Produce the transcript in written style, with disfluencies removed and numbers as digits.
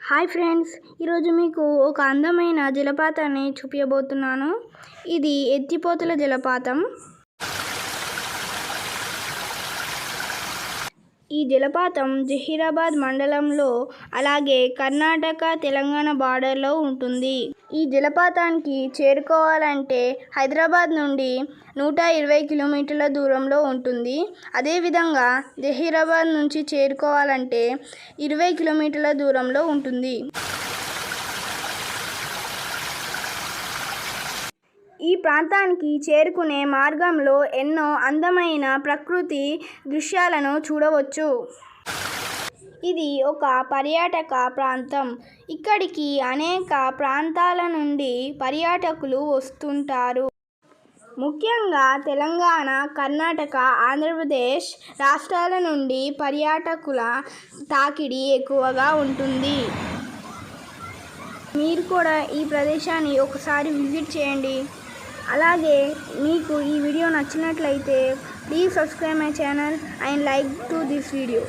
Hi friends, ఈరోజు మీకు ఒక అందమైన జలపాతాన్ని చూపించబోతున్నాను. ఇది ఎత్తిపోతల జలపాతం. ఈ జలపాతం జహీరాబాద్ మండలంలో, అలాగే కర్ణాటక తెలంగాణ బార్డర్లో ఉంటుంది. ఈ జలపాతానికి చేరుకోవాలంటే హైదరాబాద్ నుండి 120 కిలోమీటర్ల దూరంలో ఉంటుంది. అదేవిధంగా జహీరాబాద్ నుంచి చేరుకోవాలంటే 20 కిలోమీటర్ల దూరంలో ఉంటుంది. ఈ ప్రాంతానికి చేరుకునే మార్గంలో ఎన్నో అందమైన ప్రకృతి దృశ్యాలను చూడవచ్చు. ఇది ఒక పర్యాటక ప్రాంతం. ఇక్కడికి అనేక ప్రాంతాల నుండి పర్యాటకులు వస్తుంటారు. ముఖ్యంగా తెలంగాణ, కర్ణాటక, ఆంధ్రప్రదేశ్ రాష్ట్రాల నుండి పర్యాటకుల తాకిడి ఎక్కువగా ఉంటుంది. మీరు కూడా ఈ ప్రదేశాన్ని ఒకసారి విజిట్ చేయండి. అలాగే మీకు ఈ వీడియో నచ్చినట్లయితే please subscribe my channel and like to this video.